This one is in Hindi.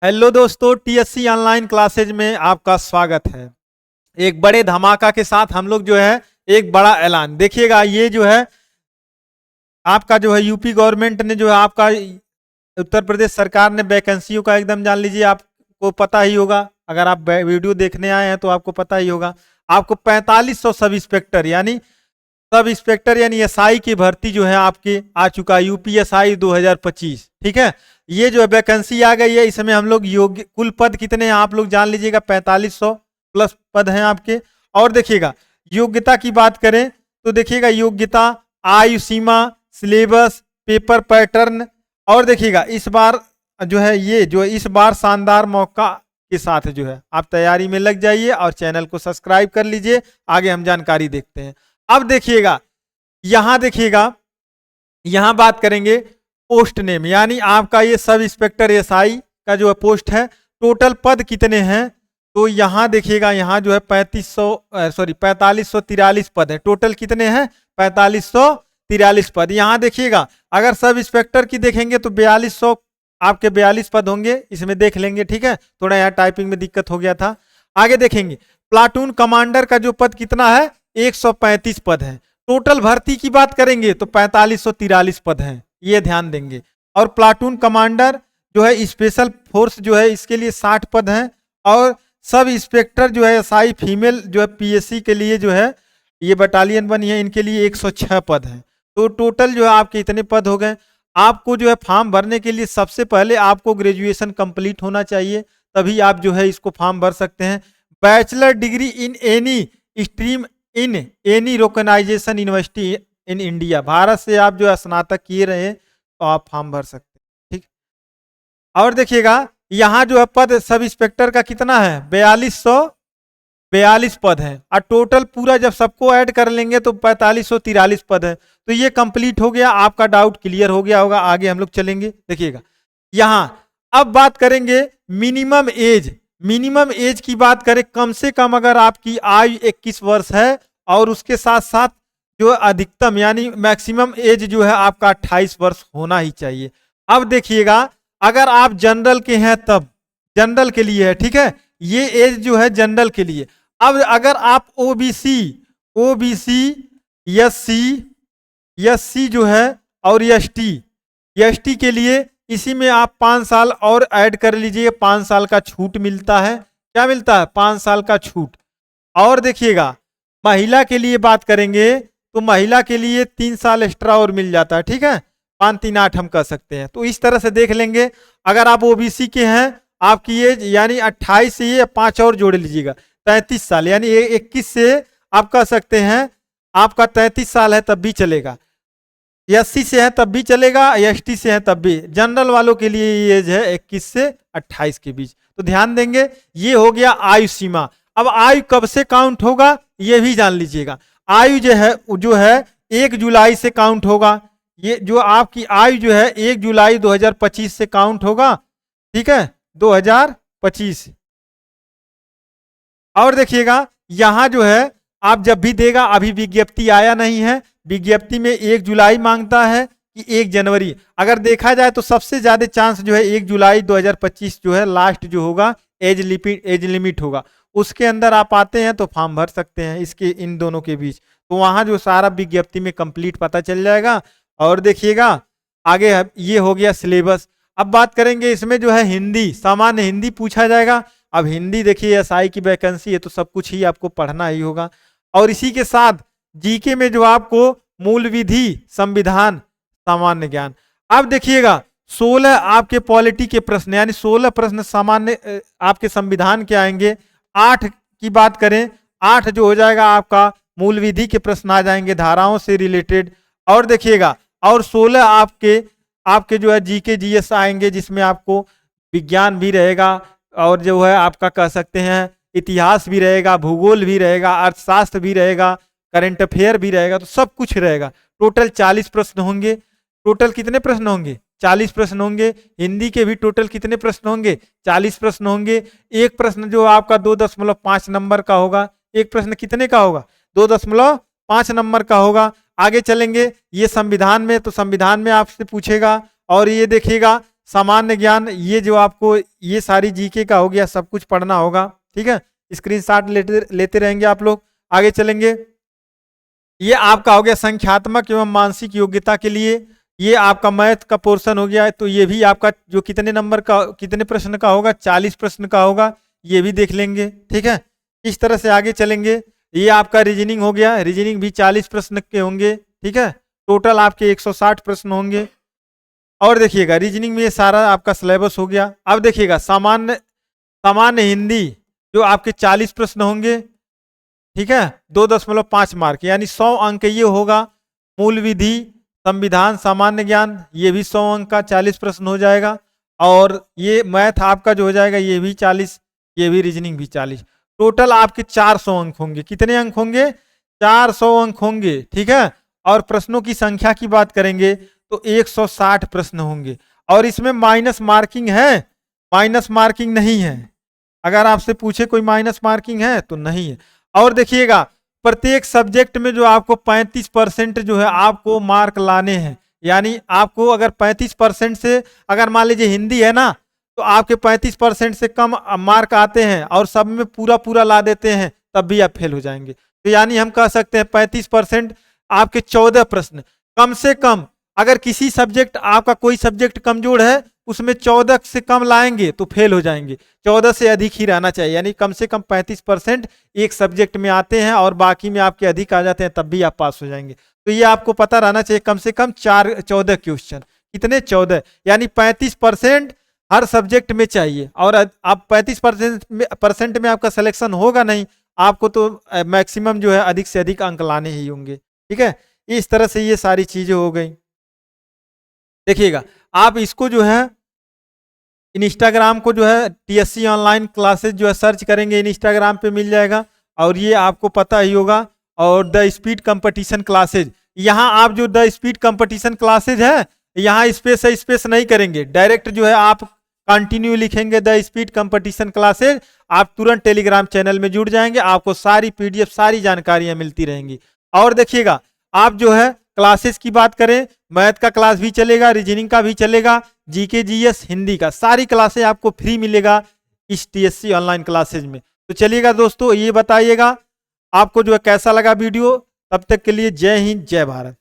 हेलो दोस्तों, टीएससी ऑनलाइन क्लासेज में आपका स्वागत है। एक बड़े धमाका के साथ हम लोग जो है एक बड़ा ऐलान देखिएगा। ये जो है आपका जो है यूपी गवर्नमेंट ने जो है आपका उत्तर प्रदेश सरकार ने वैकेंसियों का एकदम जान लीजिए, आपको पता ही होगा। अगर आप वीडियो देखने आए हैं तो आपको पता ही होगा। आपको 4500 सब इंस्पेक्टर यानी एसआई की भर्ती जो है आपकी आ चुका है, यूपीएसआई 2025। ठीक है, ये जो है वैकेंसी आ गई है। इसमें हम लोग योग्य कुल पद कितने हैं आप लोग जान लीजिएगा, 4500 प्लस पद हैं आपके। और देखिएगा योग्यता की बात करें तो देखिएगा योग्यता, आयु सीमा, सिलेबस, पेपर पैटर्न। और देखिएगा इस बार जो है इस बार शानदार मौका के साथ जो है आप तैयारी में लग जाइए और चैनल को सब्सक्राइब कर लीजिए। आगे हम जानकारी देखते हैं। अब देखिएगा यहां बात करेंगे पोस्ट नेम, यानी आपका ये सब इंस्पेक्टर एसआई का जो है पोस्ट है। टोटल पद कितने हैं तो यहां देखिएगा, यहां जो है 4543 पद है। टोटल कितने हैं? 4543 पद। यहां देखिएगा अगर सब इंस्पेक्टर की देखेंगे तो 4200 आपके 42 पद होंगे, इसमें देख लेंगे। ठीक है, थोड़ा यहाँ टाइपिंग में दिक्कत हो गया था। आगे देखेंगे प्लाटून कमांडर का जो पद कितना है, 135 पद है। टोटल भर्ती की बात करेंगे तो 4543 पद हैं, ये ध्यान देंगे। और प्लाटून कमांडर जो है स्पेशल फोर्स जो है इसके लिए 60 पद हैं। और सब इंस्पेक्टर जो है एसआई फीमेल जो है पीएससी के लिए जो है ये बटालियन बनी है, इनके लिए 106 पद हैं। तो टोटल जो है आपके इतने पद हो गए। आपको जो है फॉर्म भरने के लिए सबसे पहले आपको ग्रेजुएशन कंप्लीट होना चाहिए, तभी आप जो है इसको फॉर्म भर सकते हैं। Bachelor degree in any stream in any recognisation university in India, Bharat से आप जो है स्नातक किए रहे तो आप फॉर्म भर सकते हैं। ठीक, और देखिएगा यहाँ जो है पद सब इंस्पेक्टर का कितना है, 4242 पद हैं। और टोटल पूरा जब सबको ऐड कर लेंगे तो 4543 पद है। तो ये कंप्लीट हो गया, आपका डाउट क्लियर हो गया होगा। आगे हम लोग चलेंगे। देखिएगा यहाँ अब बात करेंगे मिनिमम एज की बात करें, कम से कम अगर आपकी आयु 21 वर्ष है और उसके साथ साथ जो अधिकतम यानी मैक्सिमम एज जो है आपका 28 वर्ष होना ही चाहिए। अब देखिएगा अगर आप जनरल के हैं तब जनरल के लिए है, ठीक है, ये एज जो है जनरल के लिए। अब अगर आप ओबीसी एससी जो है और एसटी के लिए इसी में आप 5 साल और ऐड कर लीजिए, 5 साल का छूट मिलता है। क्या मिलता है? 5 साल का छूट। और देखिएगा महिला के लिए बात करेंगे तो महिला के लिए 3 साल एक्स्ट्रा और मिल जाता है। ठीक है, 5 3 8 हम कह सकते हैं। तो इस तरह से देख लेंगे। अगर आप ओबीसी के हैं, आपकी एज यानी 28 से ये 5 और जोड़ लीजिएगा, 33 साल, यानी 21 से आप कह सकते हैं आपका 33 साल है तब भी चलेगा। एससी से है तब भी चलेगा, एसटी से है तब भी। जनरल वालों के लिए ये एज है 21 से 28 के बीच। तो ध्यान देंगे। ये हो गया आयु सीमा। अब आयु कब से काउंट होगा ये भी जान लीजिएगा। आयु जो है 1 जुलाई से काउंट होगा। ये जो आपकी आयु जो है 1 जुलाई 2025 से काउंट होगा। ठीक है, 2025। और देखिएगा यहां जो है आप जब भी देगा, अभी विज्ञप्ति आया नहीं है, विज्ञप्ति में 1 जुलाई मांगता है कि 1 जनवरी। अगर देखा जाए तो सबसे ज्यादा चांस जो है 1 जुलाई 2025 जो है लास्ट जो होगा एज लिमिट होगा, उसके अंदर आप आते हैं तो फॉर्म भर सकते हैं इसके इन दोनों के बीच। तो वहां जो सारा विज्ञप्ति में कंप्लीट पता चल जाएगा। और देखिएगा आगे ये हो गया सिलेबस। अब बात करेंगे इसमें जो है हिंदी, सामान्य हिंदी पूछा जाएगा। अब हिंदी देखिए एसआई की वैकेंसी है तो सब कुछ ही आपको पढ़ना ही होगा। और इसी के साथ जीके में जो आपको मूल विधि, संविधान, सामान्य ज्ञान। अब देखिएगा 16 आपके पॉलिटी के प्रश्न, यानी 16 प्रश्न सामान्य आपके संविधान के आएंगे। 8 की बात करें, 8 जो हो जाएगा आपका मूल विधि के प्रश्न आ जाएंगे, धाराओं से रिलेटेड। और देखिएगा और 16 आपके जो है जीके जीएस आएंगे, जिसमें आपको विज्ञान भी रहेगा और जो है आपका कह सकते हैं इतिहास भी रहेगा, भूगोल भी रहेगा, अर्थशास्त्र भी रहेगा, करंट अफेयर भी रहेगा। तो सब कुछ रहेगा। टोटल 40 प्रश्न होंगे। टोटल कितने प्रश्न होंगे? 40 प्रश्न होंगे। हिंदी के भी टोटल कितने प्रश्न होंगे? 40 प्रश्न होंगे। एक प्रश्न जो आपका 2.5 नंबर का होगा। एक प्रश्न कितने का होगा? 2.5 नंबर का होगा। आगे चलेंगे ये संविधान में, तो संविधान में आपसे पूछेगा। और ये देखिएगा सामान्य ज्ञान, ये जो आपको ये सारी जीके का हो गया, सब कुछ पढ़ना होगा। ठीक है, स्क्रीनशॉट लेते रहेंगे आप लोग। आगे चलेंगे, ये आपका हो गया संख्यात्मक एवं मानसिक योग्यता के लिए। ये आपका मैथ का पोर्शन हो गया है, तो ये भी आपका जो कितने नंबर का, कितने प्रश्न का होगा, 40 प्रश्न का होगा, ये भी देख लेंगे। ठीक है, इस तरह से आगे चलेंगे। ये आपका रीजनिंग हो गया, रीजनिंग भी 40 प्रश्न के होंगे। ठीक है, टोटल आपके 160 प्रश्न होंगे। और देखिएगा रीजनिंग में ये सारा आपका सिलेबस हो गया। अब देखिएगा सामान्य सामान्य हिंदी जो आपके 40 प्रश्न होंगे। ठीक है, 2.5 मार्क यानी 100 अंक ये होगा। मूल विधि, संविधान, सामान्य ज्ञान, ये भी 100 अंक का 40 प्रश्न हो जाएगा। और ये मैथ आपका जो हो जाएगा ये भी 40, ये भी रीजनिंग भी 40। टोटल आपके 400 अंक होंगे। कितने अंक होंगे? 400 अंक होंगे। ठीक है, और प्रश्नों की संख्या की बात करेंगे तो 160 प्रश्न होंगे। और इसमें माइनस मार्किंग है? माइनस मार्किंग नहीं है। अगर आपसे पूछे कोई माइनस मार्किंग है तो नहीं है। और देखिएगा प्रत्येक सब्जेक्ट में जो आपको 35% जो है आपको मार्क लाने हैं। यानी आपको अगर 35% से, अगर मान लीजिए हिंदी है ना, तो आपके 35% से कम मार्क आते हैं और सब में पूरा पूरा ला देते हैं, तब भी आप फेल हो जाएंगे। तो यानी हम कह सकते हैं 35% आपके 14 प्रश्न कम से कम। अगर किसी सब्जेक्ट, आपका कोई सब्जेक्ट कमजोर है, उसमें 14 से कम लाएंगे तो फेल हो जाएंगे। 14 से अधिक ही रहना चाहिए, यानी कम से कम 35% एक सब्जेक्ट में आते हैं और बाकी में आपके अधिक आ जाते हैं, तब भी आप पास हो जाएंगे। तो ये आपको पता रहना चाहिए, कम से कम 14 क्वेश्चन। कितने? 14, यानी 35% हर सब्जेक्ट में चाहिए। और आप 35% में आपका सिलेक्शन होगा नहीं, आपको तो मैक्सिमम जो है अधिक से अधिक अंक लाने ही होंगे। ठीक है, इस तरह से ये सारी चीजें हो गई। देखिएगा आप इसको जो है इंस्टाग्राम को जो है टीएससी ऑनलाइन क्लासेज जो है सर्च करेंगे, इंस्टाग्राम पे मिल जाएगा। और ये आपको पता ही होगा। और द स्पीड कंपटीशन क्लासेज, यहाँ आप जो द स्पीड कंपटीशन क्लासेज है, यहाँ स्पेस नहीं करेंगे, डायरेक्ट जो है आप कंटिन्यू लिखेंगे द स्पीड कंपटीशन क्लासेज, आप तुरंत टेलीग्राम चैनल में जुड़ जाएंगे, आपको सारी पीडीएफ, सारी जानकारियां मिलती रहेंगी। और देखिएगा आप जो है क्लासेस की बात करें, मैथ का क्लास भी चलेगा, रीजनिंग का भी चलेगा, जीके जीएस, हिंदी का, सारी क्लासेस आपको फ्री मिलेगा इस टीएससी ऑनलाइन क्लासेज में। तो चलिएगा दोस्तों, ये बताइएगा आपको जो है कैसा लगा वीडियो। तब तक के लिए जय हिंद, जय भारत।